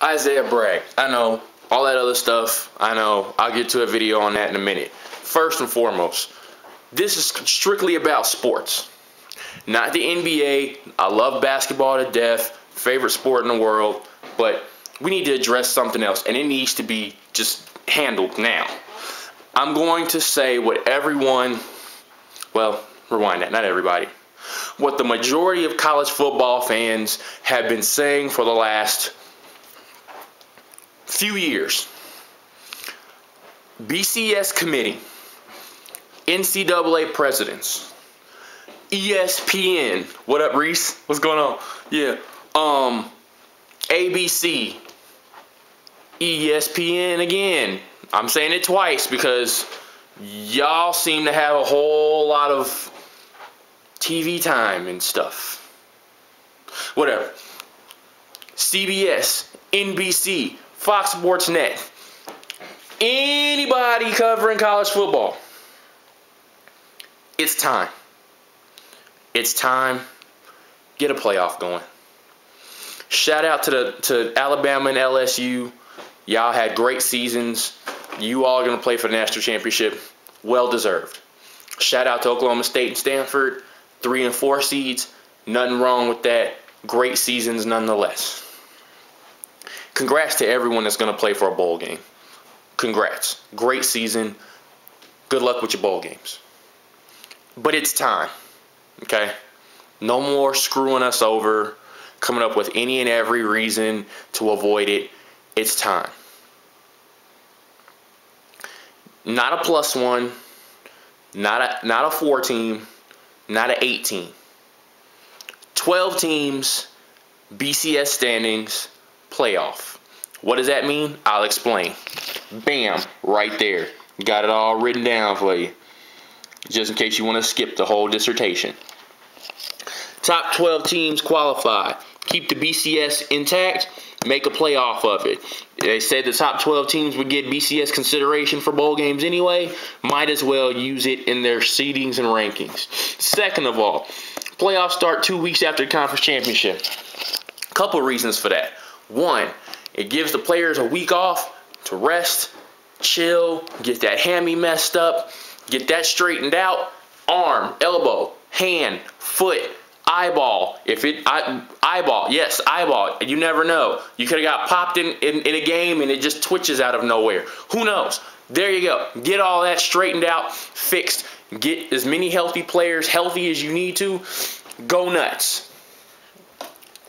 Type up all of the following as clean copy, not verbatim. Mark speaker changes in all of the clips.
Speaker 1: Isaiah Bragg. I know. All that other stuff, I know. I'll get to a video on that in a minute. First and foremost, this is strictly about sports. Not the NBA. I love basketball to death. Favorite sport in the world. But we need to address something else, and it needs to be just handled now. I'm going to say what everyone, well, rewind that, not everybody, what the majority of college football fans have been saying for the last few years. BCS committee, NCAA presidents, ESPN, what up, Reese? What's going on? Yeah, ABC, ESPN again. I'm saying it twice because y'all seem to have a whole lot of TV time and stuff. Whatever. CBS, NBC, Fox Sports Net. Anybody covering college football. It's time. It's time. Get a playoff going. Shout out to Alabama and LSU. Y'all had great seasons. You all are going to play for the national championship. Well deserved. Shout out to Oklahoma State and Stanford. 3 and 4 seeds. Nothing wrong with that. Great seasons nonetheless. Congrats to everyone that's going to play for a bowl game. Congrats. Great season. Good luck with your bowl games. But it's time. Okay? No more screwing us over, coming up with any and every reason to avoid it. It's time. Not a +1, not a 4 team, not an 8 team. 12 teams, BCS standings, playoff. What does that mean? I'll explain. Bam, right there. Got it all written down for you, just in case you want to skip the whole dissertation. Top 12 teams qualify. Keep the BCS intact. Make a playoff of it. They said the top 12 teams would get BCS consideration for bowl games anyway. Might as well use it in their seedings and rankings. Second of all, playoffs start 2 weeks after the conference championship. Couple reasons for that. One, it gives the players a week off to rest, chill, get that hammy messed up, get that straightened out. Arm, elbow, hand, foot, eyeball. Eyeball, yes, eyeball. You never know. You could have got popped in a game and it just twitches out of nowhere. Who knows? There you go. Get all that straightened out, fixed. Get as many healthy players healthy as you need to. Go nuts.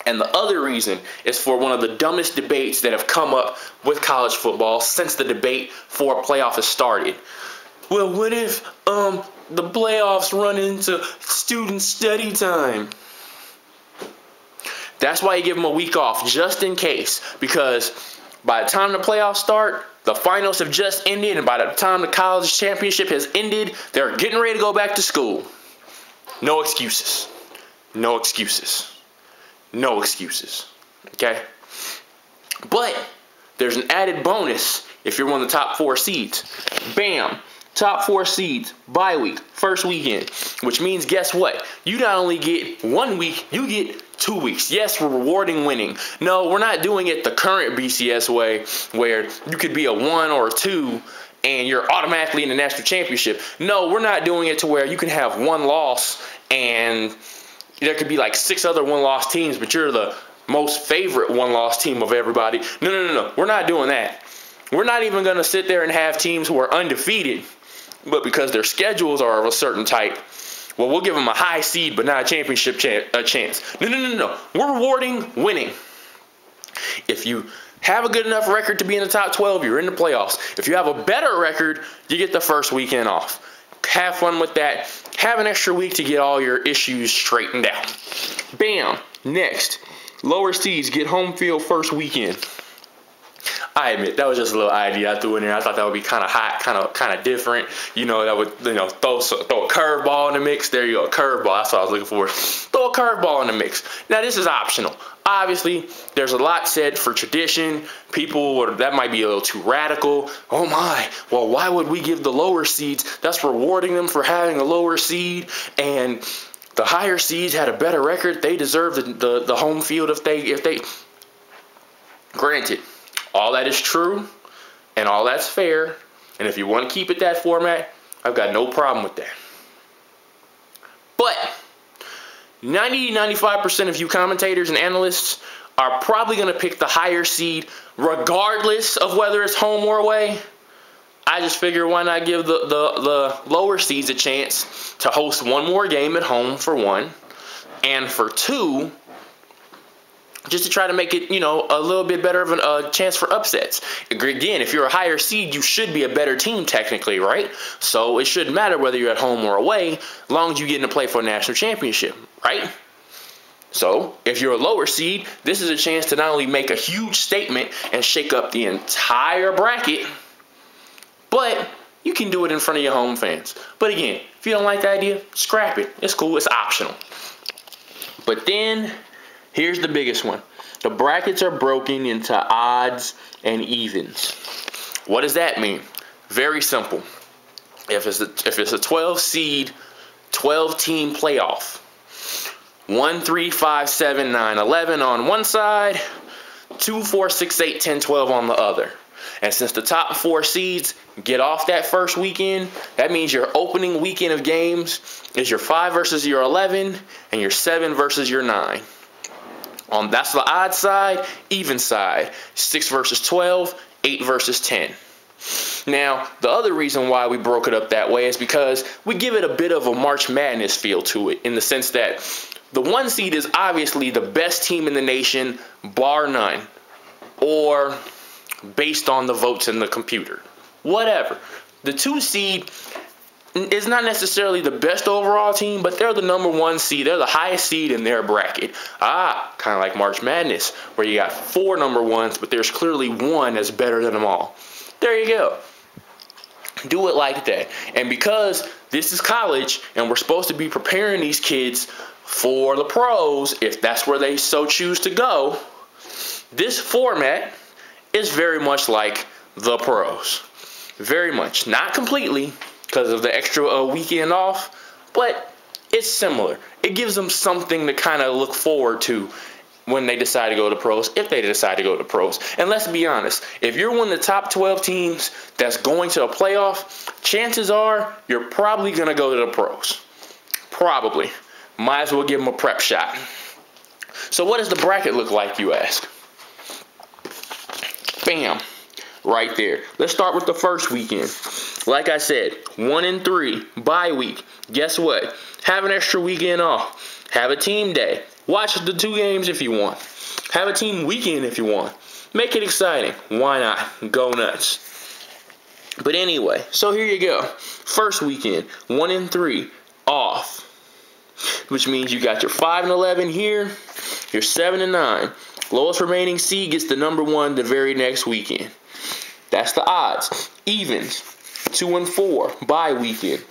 Speaker 1: And the other reason is for one of the dumbest debates that have come up with college football since the debate for a playoff has started. Well, what if the playoffs run into student study time? That's why you give them a week off, just in case. Because by the time the playoffs start, the finals have just ended, and by the time the college championship has ended, they're getting ready to go back to school. No excuses. No excuses. No excuses. Okay? But there's an added bonus if you're one of the top 4 seeds. Bam. Top 4 seeds, bye week, first weekend. Which means, guess what? You not only get 1 week, you get 2 weeks. Yes, we're rewarding winning. No, we're not doing it the current BCS way, where you could be a 1 or a 2 and you're automatically in the national championship. No, we're not doing it to where you can have 1 loss and there could be like 6 other 1-loss teams, but you're the most favorite 1-loss team of everybody. No. We're not doing that. We're not even going to sit there and have teams who are undefeated, but because their schedules are of a certain type, well, we'll give them a high seed but not a championship chance. No. We're rewarding winning. If you have a good enough record to be in the top 12, you're in the playoffs. If you have a better record, you get the first weekend off. Have fun with that. Have an extra week to get all your issues straightened out. Bam. Next, lower seeds get home field first weekend. I admit, that was just a little idea I threw in there. I thought that would be kind of hot, kind of different. You know, that would, throw a curveball in the mix. There you go, a curveball. That's what I was looking for. Throw a curveball in the mix. Now, this is optional. Obviously, there's a lot said for tradition. That might be a little too radical. Oh my, well, why would we give the lower seeds? That's rewarding them for having a lower seed, and the higher seeds had a better record. They deserve the home field if they. Granted, all that is true and all that's fair. And if you want to keep it that format, I've got no problem with that. But 90-95% of you commentators and analysts are probably going to pick the higher seed regardless of whether it's home or away. I just figure why not give the lower seeds a chance to host one more game at home, for one, and for two, just to try to make it, a little bit better of a chance for upsets. Again, if you're a higher seed, you should be a better team technically, right? So it shouldn't matter whether you're at home or away, as long as you get to play for a national championship, right? So if you're a lower seed, this is a chance to not only make a huge statement and shake up the entire bracket, but you can do it in front of your home fans. But again, if you don't like the idea, scrap it. It's cool. It's optional. But then here's the biggest one. The brackets are broken into odds and evens. What does that mean? Very simple. If it's a 12 seed, 12 team playoff, 1, 3, 5, 7, 9, 11 on one side, 2, 4, 6, 8, 10, 12 on the other. And since the top 4 seeds get off that first weekend, that means your opening weekend of games is your 5 versus your 11 and your 7 versus your 9. That's the odd side. Even side, 6 versus 12, 8 versus 10. Now, the other reason why we broke it up that way is because we give it a bit of a March Madness feel to it, in the sense that the 1 seed is obviously the best team in the nation, bar none, or based on the votes in the computer. Whatever. The 2 seed is not necessarily the best overall team, but they're the number 1 seed. They're the highest seed in their bracket. Kind of like March Madness, where you got 4 number 1s, but there's clearly 1 that's better than them all. There you go. Do it like that. And because this is college and we're supposed to be preparing these kids for the pros, if that's where they so choose to go, this format is very much like the pros. Very much. Not completely, because of the extra weekend off, but it's similar. It gives them something to kind of look forward to when they decide to go to pros, if they decide to go to pros. And let's be honest, if you're one of the top 12 teams that's going to a playoff, chances are you're probably going to go to the pros. Probably. Might as well give them a prep shot. So what does the bracket look like, you ask? Bam. Right there. Let's start with the first weekend. Like I said, 1 and 3, bye week. Guess what? Have an extra weekend off. Have a team day. Watch the 2 games if you want. Have a team weekend if you want. Make it exciting. Why not? Go nuts. But anyway, so here you go. First weekend, 1 and 3, off. Which means you got your 5 and 11 here, your 7 and 9. Lowest remaining seed gets the number 1 the very next weekend. That's the odds. Evens, 2 and 4, bye weekend.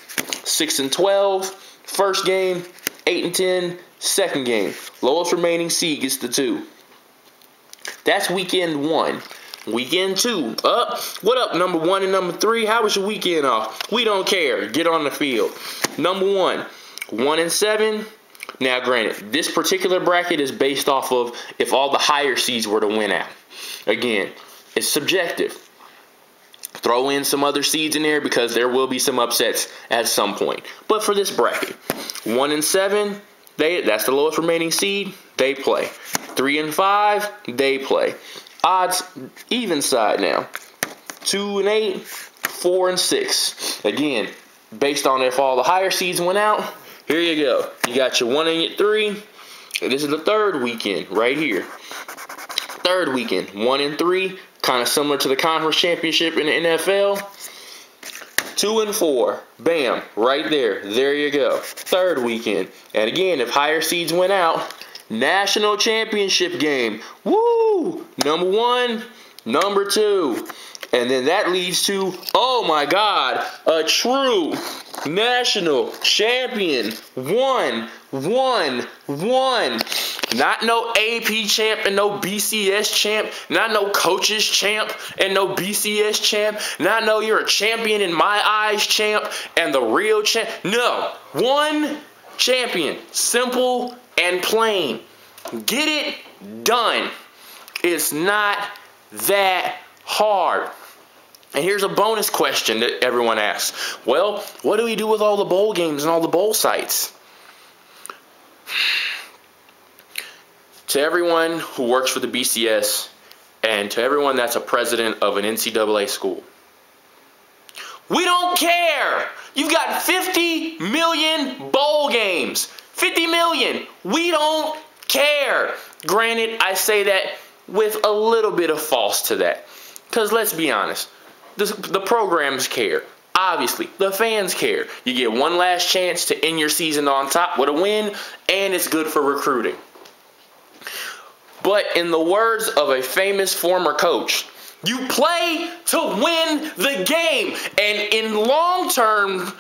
Speaker 1: 6 and 12, first game. 8 and 10, second game. Lowest remaining seed gets the 2. That's weekend 1. Weekend 2. What up, number 1 and number 3? How was your weekend off? We don't care. Get on the field. Number 1, 1 and 7. Now, granted, this particular bracket is based off of if all the higher seeds were to win out. Again, it's subjective. Throw in some other seeds in there because there will be some upsets at some point. But for this bracket, 1 and 7, that's the lowest remaining seed, they play. 3 and 5, they play. Odds, even side now. 2 and 8, 4 and 6. Again, based on if all the higher seeds went out, here you go. You got your 1 and your 3. This is the third weekend right here. Third weekend, 1 and 3. Kind of similar to the conference championship in the NFL. 2 and 4. Bam. Right there. There you go. Third weekend. And again, if higher seeds went out, national championship game. Woo! Number 1, number 2. And then that leads to, oh my God, a true national champion. One. Not no AP champ and no BCS champ. Not no coaches champ and no BCS champ. Not no you're a champion in my eyes champ and the real champ. No. One champion. Simple and plain. Get it done. It's not that hard. And here's a bonus question that everyone asks. Well, what do we do with all the bowl games and all the bowl sites? To everyone who works for the BCS and to everyone that's a president of an NCAA school, we don't care. You've got 50 million bowl games. 50 million. We don't care. Granted, I say that with a little bit of false to that. Because let's be honest, the programs care. Obviously, the fans care. You get one last chance to end your season on top with a win, and it's good for recruiting. But in the words of a famous former coach, you play to win the game. And in long-term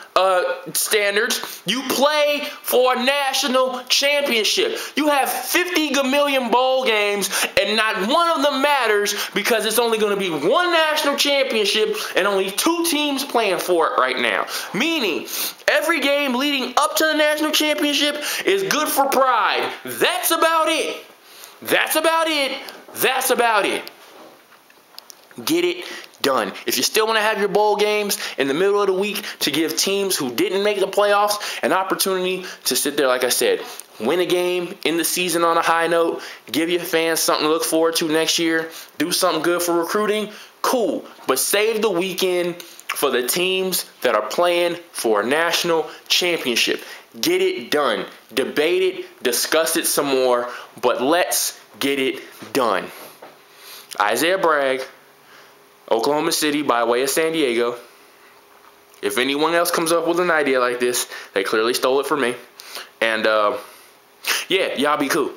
Speaker 1: standards, you play for a national championship. You have 50 gamillion bowl games, and not one of them matters because it's only going to be one national championship and only 2 teams playing for it right now. Meaning, every game leading up to the national championship is good for pride. That's about it. That's about it. That's about it. Get it done. If you still want to have your bowl games in the middle of the week to give teams who didn't make the playoffs an opportunity to sit there, like I said, win a game in the season on a high note, give your fans something to look forward to next year, do something good for recruiting, cool. But save the weekend for the teams that are playing for a national championship. Get it done. Debate it, discuss it some more, but let's get it done. Isaiah Bragg, Oklahoma City by way of San Diego. If anyone else comes up with an idea like this, they clearly stole it from me. And, yeah, y'all be cool.